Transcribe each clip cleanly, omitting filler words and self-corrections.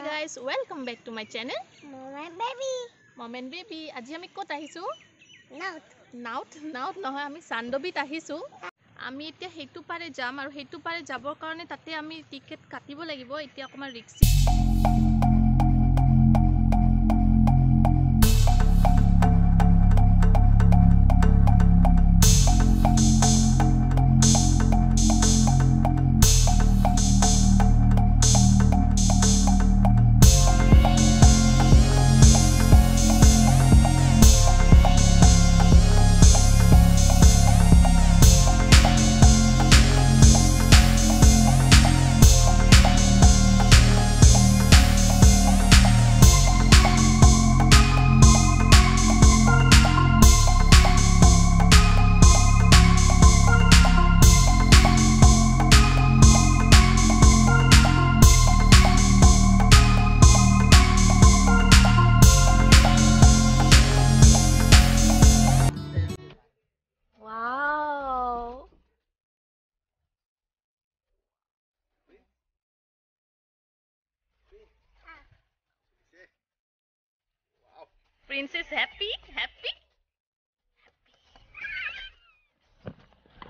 guys, welcome back to my channel Mom and Baby. আজি আমি কত আহিছো Naut নহয় আমি সান্দবিত আহিছো আমি এতিয়া হেতু পারে যাম আৰু হেতু পাৰে যাবৰ কাৰণে তাতে আমি টিকেট কাটিব লাগিব এতিয়া অকমান risky Princess happy.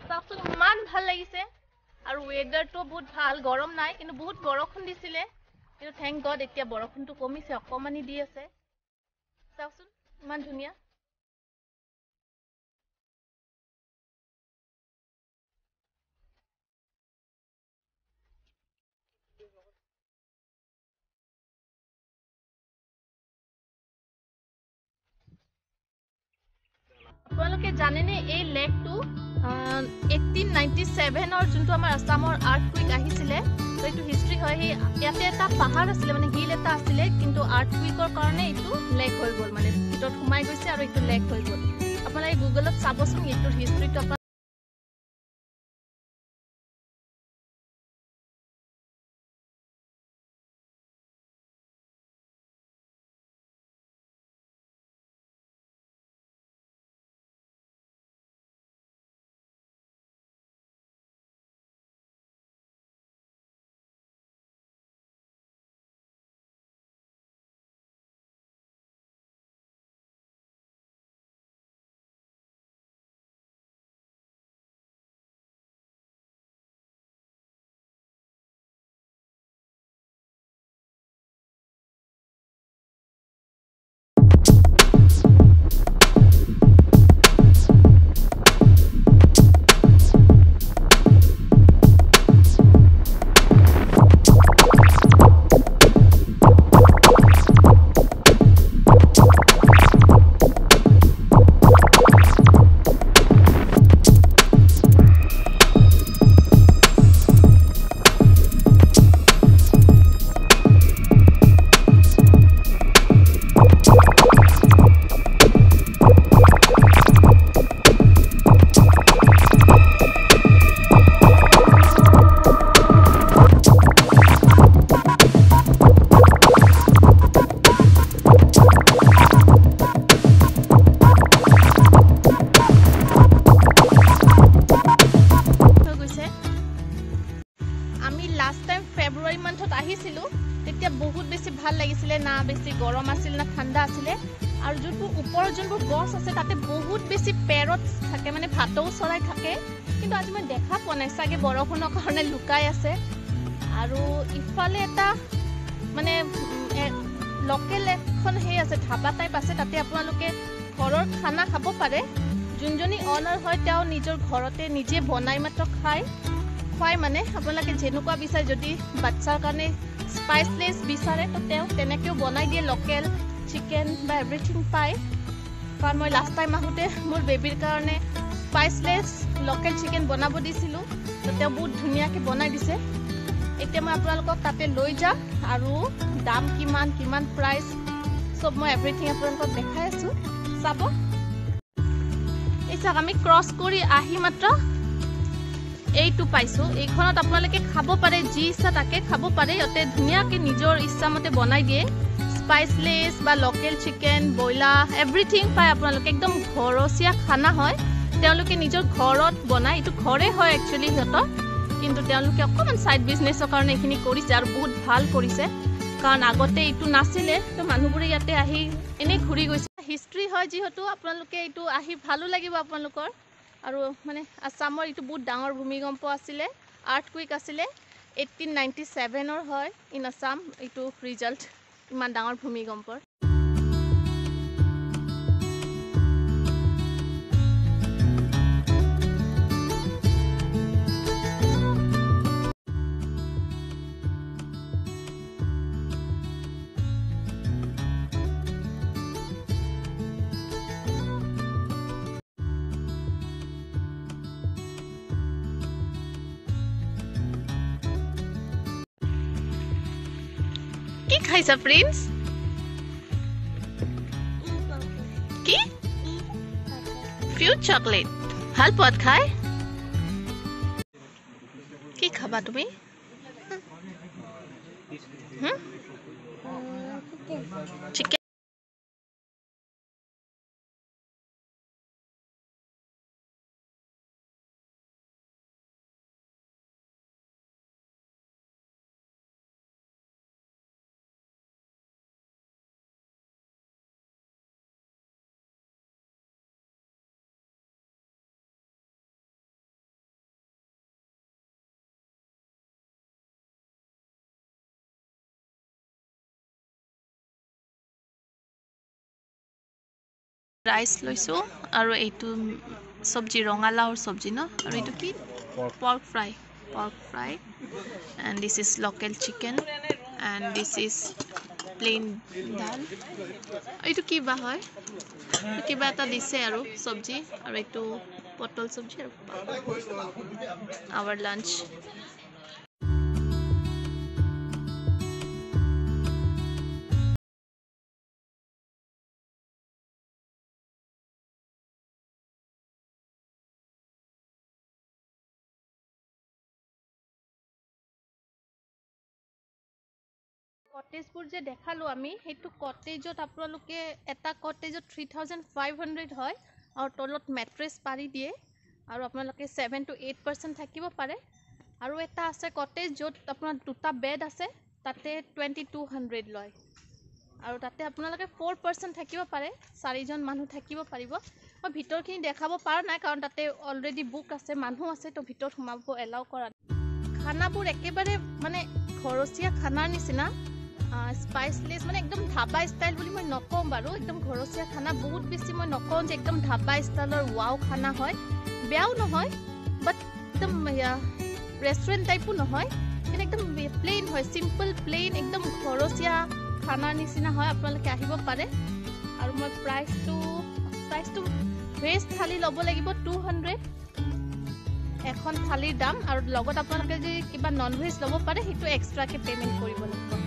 Saksun man bhal lagise aru weather to bahut bhal gorom nai kintu bahut borokhun disile kintu thank god etia borokhun to komise okomani di ase saksun man dhunia আপোনালোকে জানেনে এই লেকটো 1897 অৰ যোনটো আমাৰ আসামৰ আৰ্থকুইক আহিছিলে তো এইটো history হয় ইয়াতে এটা পাহাৰ আছিল মানে হিল এটা আছিল কিন্তু আৰ্থকুইকৰ কাৰণে এইটো লেক হৈ গল মানে ভিতৰত সোমাই গৈছে আৰু এইটো লেক হৈ গল আপোনালোকে গুগলত চাবচোন এইটোৰ হিষ্ট্ৰিটো বহুত বেছি ভাল লাগিছিলে না বেছি গৰম আছিল না ঠাণ্ডা আছিলে আৰু যোনটো ওপৰৰ যোনটো গছ আছে তাতে বহুত বেছি পেৰট থাকে মানে ভাটৌ চৰাই থাকে কিন্তু আজি মই দেখা পোৱা নাই চাগে বৰষুণৰ কাৰণে লুকাই আছে আৰু ইফালে এটা মানে লোকেল এখন হে আছে ধাবা টাইপ আছে তাতে আপোনালোকে ঘৰৰ খানা খাব পাৰে যোনজনী অনাৰ হয় তেওঁ নিজৰ ঘৰতে নিজে বনাই মাত্ৰ খায় মানে আপোনালোকে যেনেকুৱা বিচাৰে যদি বাচ্চাৰ কাৰণে স্পাইচলেছ বিচাৰে তো তেওঁ তেনেকেও বনাই দিয়ে লোকেল চিকেন বা এভৰিথিং পায় কাৰণ মই লাষ্ট টাইম আহোঁতে মোৰ বেবীৰ কাৰণে স্পাইচলেছ লোকেল চিকেন বনাব দিছিলোঁ তো তেওঁ বহুত ধুনীয়াকৈ বনাই দিছে এতিয়া মই আপোনালোকক তাতে লৈ যাম আৰু দাম কিমান প্ৰাইচ চব মই এভৰিথিং আপোনালোকক দেখাই আছোঁ চাব এই চাওক আমি ক্ৰছ কৰি আহি মাত্ৰ এইটো পাইছো এইখনত আপোনালোকে খাব পাৰে যি ইচ্ছা তাকে খাব পাৰে ইয়াতে ধুনীয়াকৈ নিজৰ ইচ্ছা মতে বনাই দিয়ে স্পাইচলেছ বা লোকেল চিকেন বইলাৰ এভৰিথিং পায় আপোনালোকে একদম ঘৰচীয়া খানা হয় তেওঁলোকে নিজৰ ঘৰত বনায় এইটো ঘৰে হয় একচুৱেলি সিহঁতৰ কিন্তু তেওঁলোকে অকণমান সাইড বিজনেছৰ কাৰণে এখিনি কৰিছে আৰু বহুত ভাল কৰিছে কাৰণ আগতে এইটো নাছিলে তো মানুহবোৰে ইয়াতে আহি এনে ঘূৰি গৈছে হিষ্ট্ৰী হয় যিহেতু আপোনালোকে এইটো আহি ভালো লাগিব আপোনালোকৰ আৰু মানে আসামৰ এইটো বহুত ডাঙৰ ভূমিকম্প আছিলে আৰ্থকুইক আছিলে 1897 হয় ইন আসাম এইটো ৰিজাল্ট ইমান ডাঙৰ ভূমিকম্পৰ কি খাইছা প্ৰিন্স কি ফ্ৰুট চকলেট ভাল পোৱাত খাই কি খাবা তুমি চিকেন ৰাইস লৈছো আৰু এইটো সবজি ৰঙালাওৰ সবজি ন আৰু এইটো কি pork fry and this is local chicken and this is plain dal এইটো কি বা হয় কিবা এটা দিছে আৰু সবজি আৰু এইটো পটল সবজি আৰু our lunch কটেজবোৰ যে দেখালো আমি হেতু কটেজত আপোনালোকে এটা কটেজত 3500 হয় আৰু তলত মেট্ৰেছ পাৰি দিয়ে আৰু আপোনালোকে 7 to 8% থাকিব পাৰে আৰু এটা আছে কটেজ যত আপোনাৰ দুটা বেড আছে তাতে 2200 লয় আৰু তাতে আপোনালোকে 4% থাকিব পাৰে চাৰিজন মানুহ থাকিব পাৰিব মই ভিতৰখিনি দেখাব পাৰা নাই কাৰণ তাতে অলৰেডি বুক আছে মানুহ আছে তো ভিতৰত সোমাব এলাও কৰা খানাবোৰ একেবাৰে মানে ঘৰচীয়া খানাৰ নিচিনা স্পাইসলেস মানে একদম ধাবা স্টাইল বুলি মই নকম বাৰু একদম ঘৰচীয়া খানা বহুত বেছি মই নকম যে একদম ধাবা স্টাইলৰ ওয়াও খানা হয় বেয়াও নহয় বাট একদম ৰেষ্টুৰেন্ট টাইপো নহয় কিন্তু একদম প্লেন হয় সিম্পল প্লেন একদম ঘৰচীয়া খানাৰ নিচিনা হয় আপোনালোকে আহিব পাৰে আৰু মই প্ৰাইসটো ভেজ থালি ল'ব লাগিব 200 এখন থালিৰ দাম আৰু লগত আপোনালোকে যদি কিবা নন ভেজ ল'ব পাৰে হেতু এক্সট্ৰাকে পেমেন্ট কৰিব লাগিব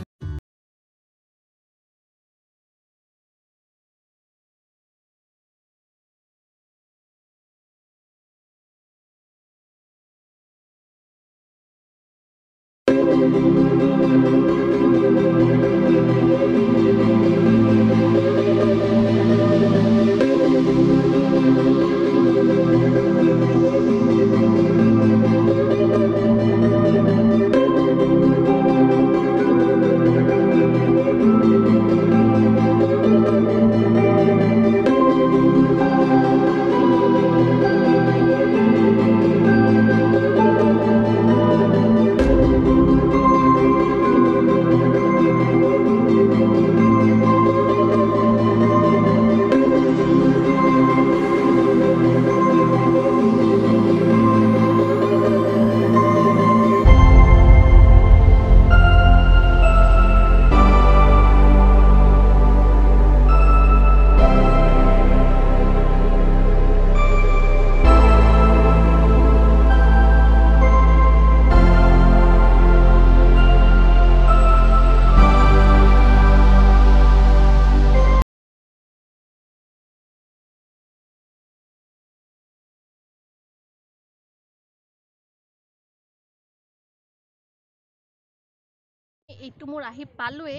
এইটো মোৰ আহি পালোৱে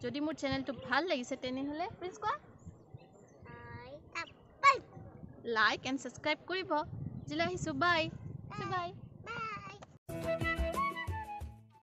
যদি মোৰ চেনেলটো ভাল লাগিছে তেনেহলে প্লিজ কোৱা লাইক এণ্ড সাবস্ক্ৰাইব কৰিব জিলা আহিছো বাই বাই